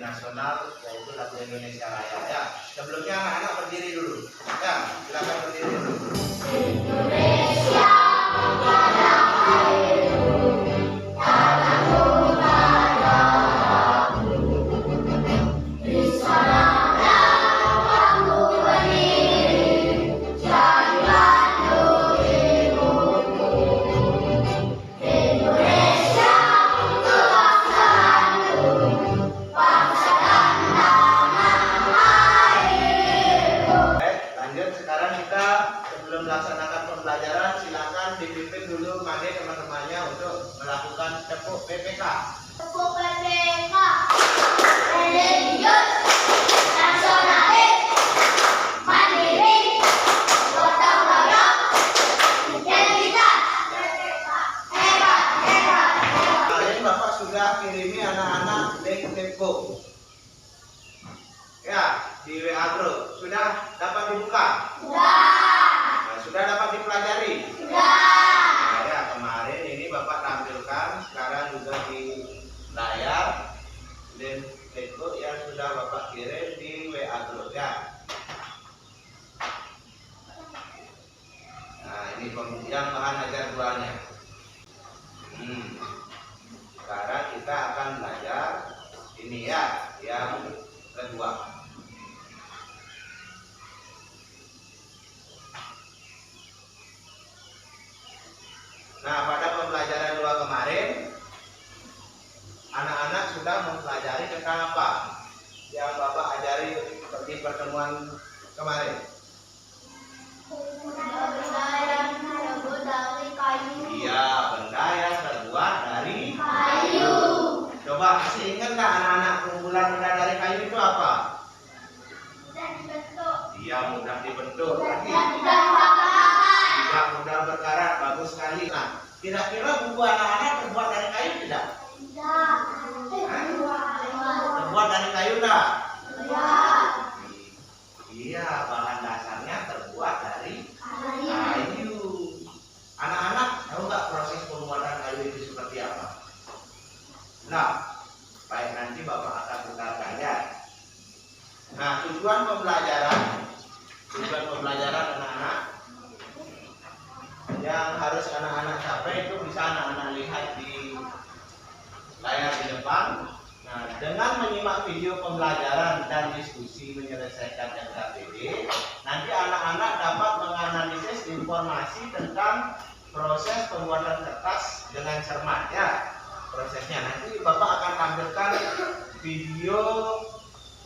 nasional, yaitu lagu Indonesia Raya. Ya, sebelumnya anak-anak berdiri dulu. Ya, silakan berdiri dulu. Indonesia tanah airku, tanahku tanahku, di sananya aku berdiri, jadilah ibuku. Indonesia kebangsaanku, bangsa dan tanah airku. Baik, lanjut sekarang kita sebelum melaksanakan pembelajaran silakan dipimpin dulu Made teman-temannya untuk melakukan tepuk PPK. Tepuk PPK. Religius, nasionalis, mandiri, gotong royong, identitas. Hebat. Kemarin Bapak sudah kirimi anak-anak link Tempo. Ya, di WA Group. Sudah dapat dibuka? Sudah. Sudah dapat dipelajari? Sudah. Nah, ya, kemarin ini Bapak tampilkan sekarang juga di layar link Facebook yang sudah Bapak kirim di WA Group ya. Nah, ini pembuktian bahan ajar dualnya. Sekarang kita akan belajar ini ya, yang kedua. Nah, pada pembelajaran 2 kemarin, anak-anak sudah mempelajari tentang apa yang Bapak ajari di pertemuan kemarin? Benda yang terbuat dari kayu. Iya, benda yang terbuat dari Kayu. Coba masih ingat nggak anak-anak kumpulan benda dari kayu itu apa? Dan dibentuk. Iya, mudah dibentuk. Lagi. Dan dibakar. Iya, mudah berkarat. Bagus sekali. Nah, kira-kira buku anak-anak terbuat dari kayu tidak? Tidak. Terbuat dari kayu enggak? Tidak. Iya, bahan dasarnya terbuat dari Kayu. kayu. Anak-anak tahu nggak proses pembuatan kayu itu seperti apa? Nah, baik, nanti Bapak akan bukakan ya. Nah, tujuan pembelajaran anak-anak yang harus anak-anak capai itu bisa anak-anak lihat di layar di depan. Nah, dengan menyimak video pembelajaran dan diskusi menyelesaikan LKPD, nanti anak-anak dapat menganalisis informasi tentang proses pembuatan kertas dengan cermat ya. Prosesnya nanti Bapak akan tampilkan video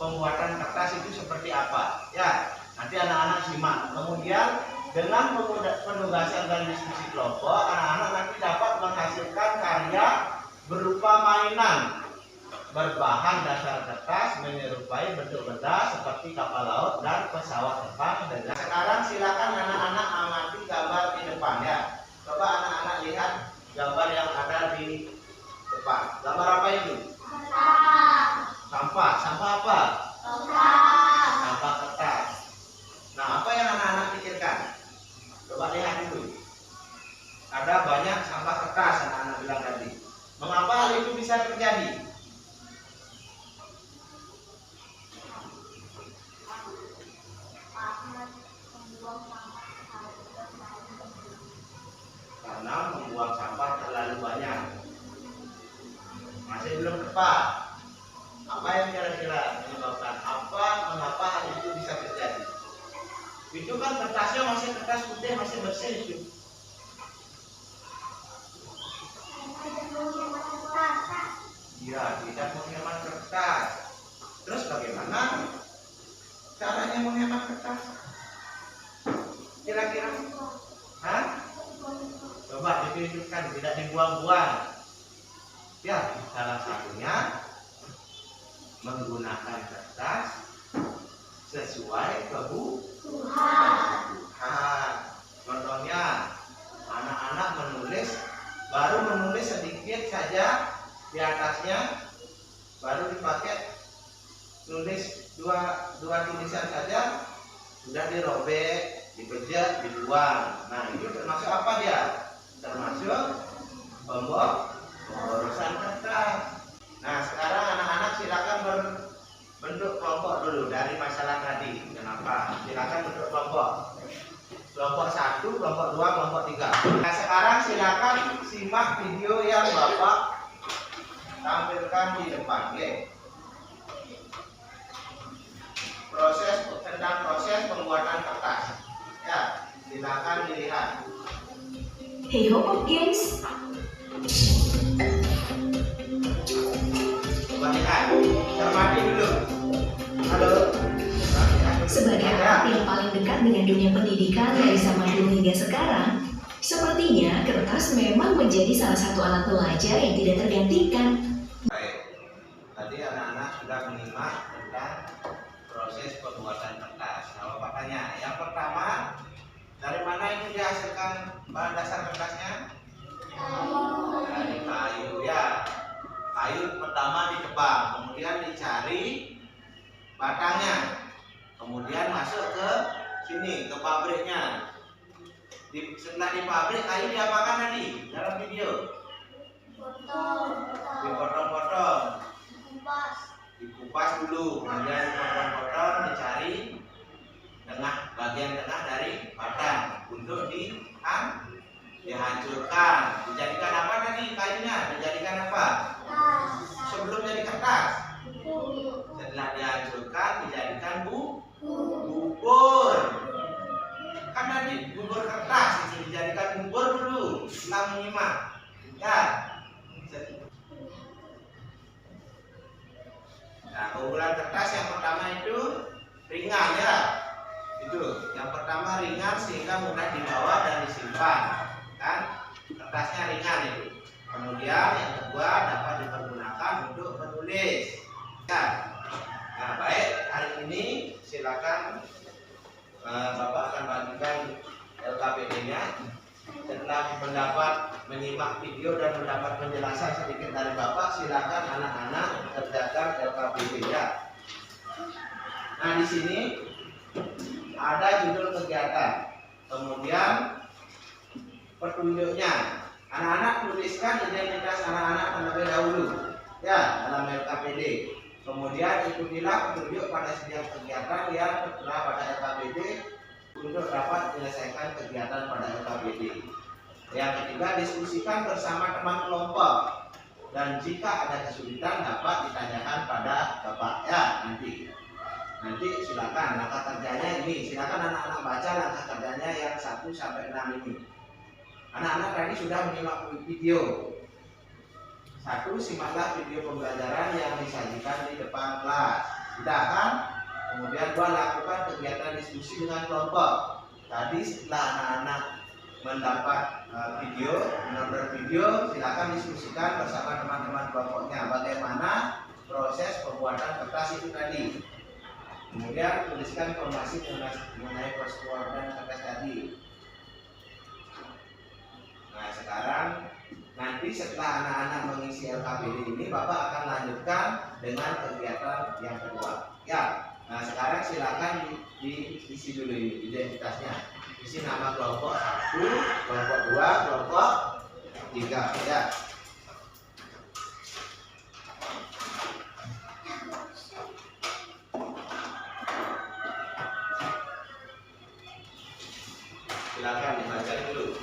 pembuatan kertas itu seperti apa ya. Nanti anak-anak simak. Kemudian dengan penugasan dan diskusi kelompok, anak-anak nanti dapat menghasilkan karya berupa mainan berbahan dasar kertas menyerupai bentuk benda seperti kapal laut dan pesawat terbang. Sekarang silakan anak-anak amati gambar di depan ya. Coba anak-anak lihat gambar yang ada di depan. Gambar apa itu? Sampah. Sampah apa? Sampah kertas. Nah, apa yang anak-anak pikirkan? Coba lihat dulu. Ada banyak sampah kertas anak-anak bilang tadi. Mengapa hal itu bisa terjadi? Karena membuang sampah terlalu banyak. Masih belum tepat. Apa yang kira-kira menyebabkan mengapa hal itu bisa terjadi? Itu kan kertasnya masih kertas putih, masih bersih itu. Iya, tidak menghemat kertas. Terus bagaimana caranya menghemat kertas? Kira-kira? Hah? Coba ditunjukkan, tidak dibuang-buang. Ya, salah satunya menggunakan kertas sesuai kebutuhan. Contohnya, anak-anak baru menulis sedikit saja di atasnya, baru dipakai nulis dua tulisan saja, sudah dirobek, dipejat, dibuang. Nah, itu termasuk apa dia? Termasuk pemborosan kertas. Nah, sekarang anak-anak silakan dulu dari masalah tadi. Kenapa? Silakan untuk kelompok. Kelompok 1, kelompok 2, kelompok 3. Nah, sekarang silakan simak video yang Bapak tampilkan di depan. Oke. Tentang proses pembuatan kertas. Ya, silakan dilihat. Hey Hope Games. Coba lihat. Cermati dulu. Halo. Sebagai anak yang paling dekat dengan dunia pendidikan dari zaman dulu hingga sekarang, sepertinya kertas memang menjadi salah satu alat belajar yang tidak tergantikan. Baik. Tadi anak-anak sudah menyimak tentang proses pembuatan kertas. Nah, Bapak tanya, yang pertama, dari mana itu dihasilkan bahan dasar kertasnya? Dari kayu, ya. Kayu pertama ditebang, kemudian dicari batangnya, kemudian masuk ke sini, ke pabriknya. Setelah di pabrik, kayu diapakan tadi dalam video? Dipotong-potong, dikupas dulu, kemudian dipotong-potong, dicari bagian tengah dari batang untuk dihancurkan. Dijadikan apa tadi kayunya? Dijadikan apa? Sebelum jadi kertas. Setelah dihancurkan dijadikan bubur. Kan tadi bubur kertas itu dijadikan bubur dulu. Setelah menyimak, ya. Nah, keunggulan kertas yang pertama itu ringan, ya. Itu yang pertama ringan sehingga mudah dibawa dan disimpan, kan? Kertasnya ringan itu. Kemudian yang kedua dapat dipergunakan untuk menulis. Ya. Nah, baik, hari ini silakan Bapak akan bagikan LKPD-nya. Setelah mendapat menyimak video dan mendapat penjelasan sedikit dari Bapak, silakan anak-anak kerjakan LKPD-nya. Nah, di sini ada judul kegiatan, kemudian petunjuknya. Anak-anak tuliskan identitas anak-anak terlebih dahulu, ya, dalam LKPD. Kemudian ikutilah petunjuk pada setiap kegiatan yang tertera pada LKPD untuk dapat menyelesaikan kegiatan pada LKPD. Yang ketiga, diskusikan bersama teman kelompok, dan jika ada kesulitan dapat ditanyakan pada Bapak, ya, nanti silakan langkah kerjanya ini. Silakan anak-anak baca langkah kerjanya yang 1 sampai 6 ini. Anak-anak tadi sudah menyimak video. 1, simaklah video pembelajaran yang disajikan di depan kelas. Sudah kan? Kemudian 2, lakukan kegiatan diskusi dengan kelompok. Tadi setelah anak-anak mendapat menonton video, silakan diskusikan bersama teman-teman kelompoknya bagaimana proses pembuatan kertas itu tadi. Kemudian tuliskan informasi mengenai proses pembuatan kertas tadi. Nah, sekarang nanti setelah anak-anak mengisi LKPD ini, Bapak akan lanjutkan dengan kegiatan yang kedua. Ya, nah sekarang silakan diisi dulu ini identitasnya. Isi nama kelompok 1, kelompok 2, kelompok 3. Ya. Silakan dibaca dulu.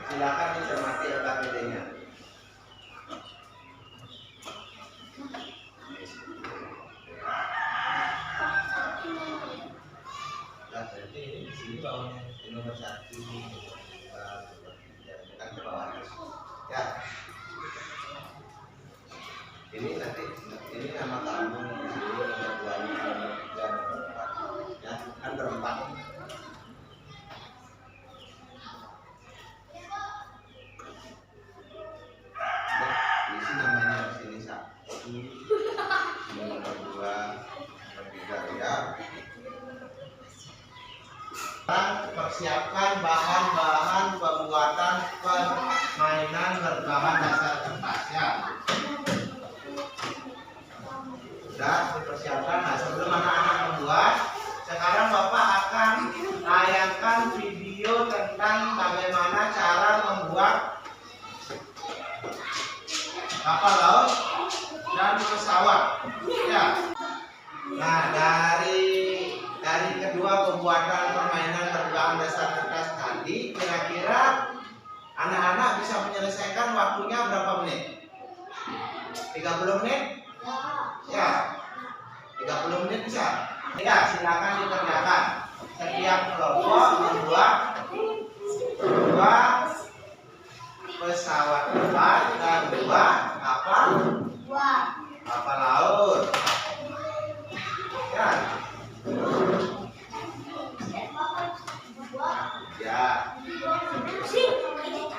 Silakan dicermati LKPD-nya. Nah, jadi di sini bawahnya nomor 1, kan ke bawah. Ya. Ini nanti ini nama kamu di sini nomor 2, nomor 3, nomor 4. Ya, kan berempat. Isi namanya di sini 1, nomor 2, nomor 3, ya. Persiapkan bahan-bahan pembuatan berbahan dasar kertas ya. Sudah dipersiapkan. Nah, sebelum anak-anak membuat, sekarang Bapak akan tayangkan video tentang bagaimana cara membuat kapal laut dan pesawat. Ya. Nah, dari kedua pembuatan permainan berbahan dasar kertas tadi, kira-kira anak-anak bisa menyelesaikan waktunya berapa menit? 30 menit? Ya. 30 menit bisa? Ya, silakan dikerjakan. Setiap kelompok membuat 2 pesawat terbang dan 2 kapal laut. Ya. Ya.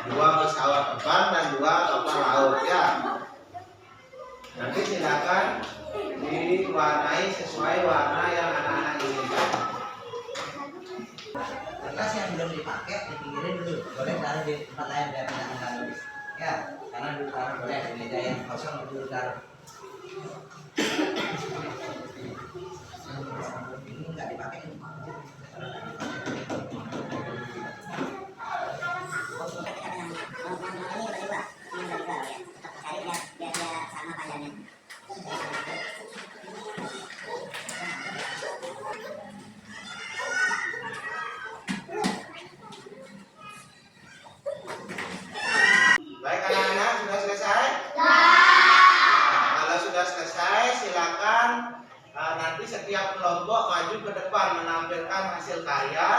2 pesawat terbang dan 2 kapal laut ya. Nanti silakan diwarnai sesuai warna yang anak-anak inginkan. Kertas yang belum dipakai dipinggirin dulu, boleh taruh di tempat lain biar tidak mengganggu. Ya, karena dulu taruh boleh di meja yang kosong dulu taruh. Ini nggak dipakai. Baik anak-anak, sudah selesai? Kalau sudah selesai, silakan nanti setiap kelompok maju ke depan menampilkan hasil karya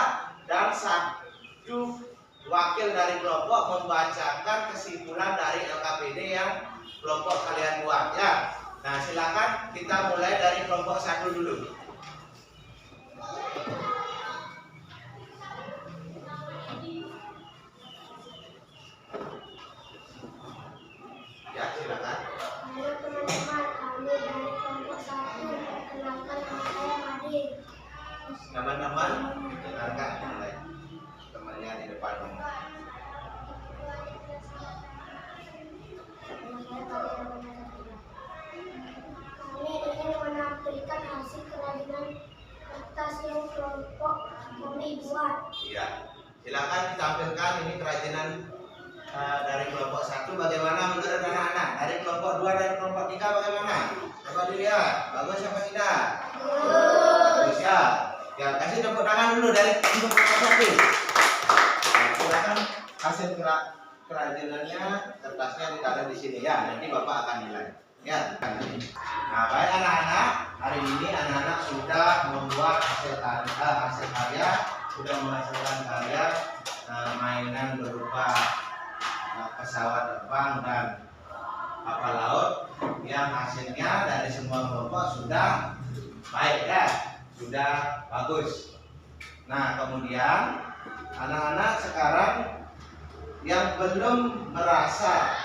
dan satu wakil dari kelompok membacakan kesimpulan dari LKPD yang kelompok kalian buat ya. Nah, silakan kita mulai dari kelompok 1 dulu. Ya, silakan. Halo teman-teman, kami dari kelompok 1. Perkenalkan nama saya Madi. Teman-teman, dengarkan mulai. Temannya di depan kamu. Kami ingin menampilkan hasil kerajinan kertas yang kelompok kami buat. Iya. Silakan ditampilkan ini kerajinan dari kelompok 1 bagaimana menurut anak-anak? Dari kelompok 2 dan kelompok 3 bagaimana? Coba dilihat. Bagus apa tidak? Bagus ya. Ya, kasih tepuk tangan dulu dari untuk kelompok 1. Nah, silakan hasil kerajinannya, kertasnya ditaruh di sini ya. Nanti Bapak akan nilai. Ya. Nah, baik anak-anak, hari ini anak-anak sudah membuat hasil karya, sudah menghasilkan karya mainan berupa pesawat terbang dan kapal laut yang hasilnya dari semua kelompok sudah baik ya, sudah bagus. Nah, kemudian anak-anak sekarang yang belum merasa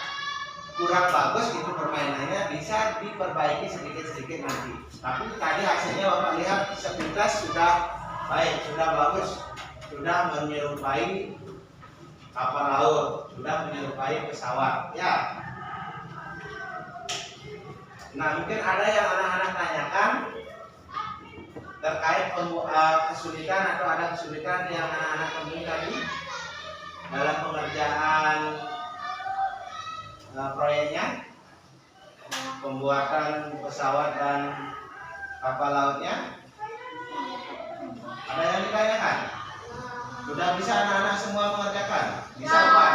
kurang bagus itu permainannya bisa diperbaiki sedikit-sedikit nanti. Tapi tadi hasilnya Bapak lihat sepintas sudah baik, sudah bagus, sudah menyerupai kapal laut, sudah menyerupai pesawat ya. Nah, mungkin ada yang anak-anak tanyakan terkait kesulitan atau ada kesulitan yang anak-anak temui tadi dalam pengerjaan proyeknya, pembuatan pesawat dan kapal lautnya. Ada yang ditanyakan? Sudah bisa anak-anak semua mengerjakan? Bisa Pak?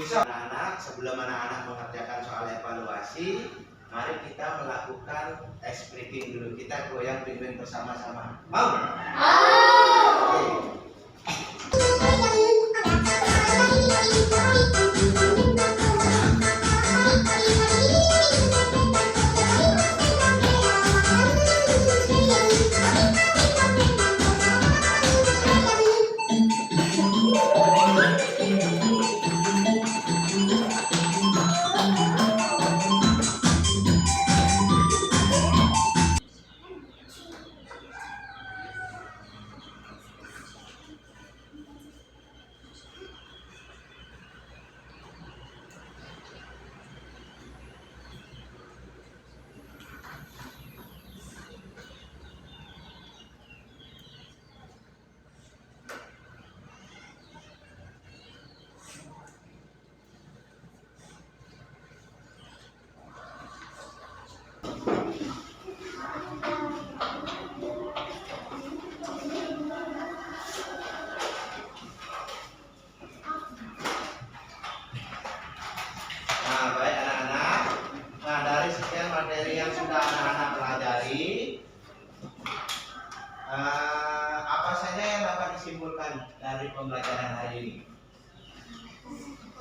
Bisa. Anak-anak, sebelum anak-anak mengerjakan soal evaluasi, mari kita melakukan ice breaking dulu. Kita goyang pinggir bersama-sama. Mau? Oke.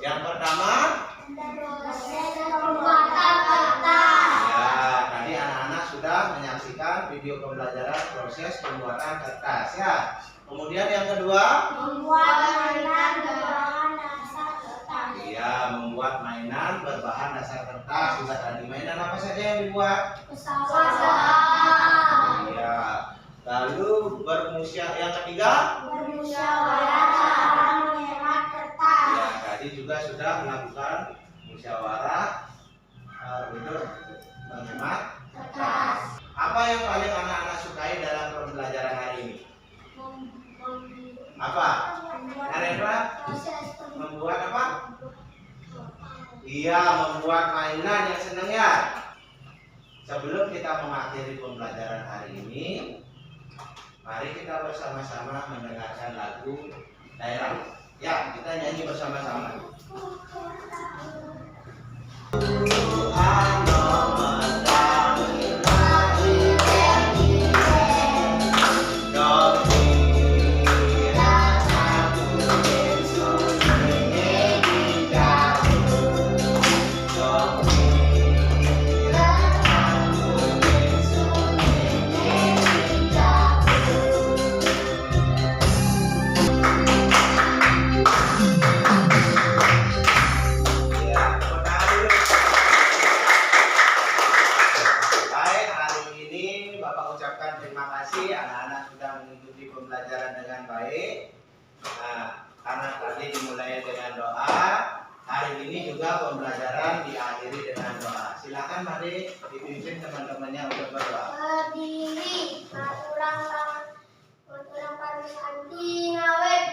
Yang pertama, proses pembuatan kertas. ya tadi anak-anak sudah menyaksikan video pembelajaran proses pembuatan kertas ya. Kemudian yang kedua, Membuat mainan berbahan dasar kertas. iya membuat mainan berbahan dasar kertas. Juga tadi mainan apa saja yang dibuat? Pesawat. Iya. Lalu yang ketiga, Bermusyawarah cara menghemat kertas. ya tadi juga sudah melakukan musyawarah untuk menghemat Kertas. Apa yang paling anak-anak sukai dalam pembelajaran hari ini? Apa? Narendra? Proses Membuat apa? Iya, membuat mainan yang senang ya. Sebelum kita mengakhiri pembelajaran hari ini, mari kita bersama-sama mendengarkan lagu daerah. Ya, kita nyanyi bersama-sama. Ya, tepuk tangan dulu. Baik, hari ini Bapak ucapkan terima kasih anak-anak sudah mengikuti pembelajaran dengan baik. Nah, karena tadi dimulai dengan doa, hari ini juga pembelajaran diakhiri dengan doa. Silakan mari dipimpin teman-temannya untuk berdoa. berdiri, maturang parus anti ngawet.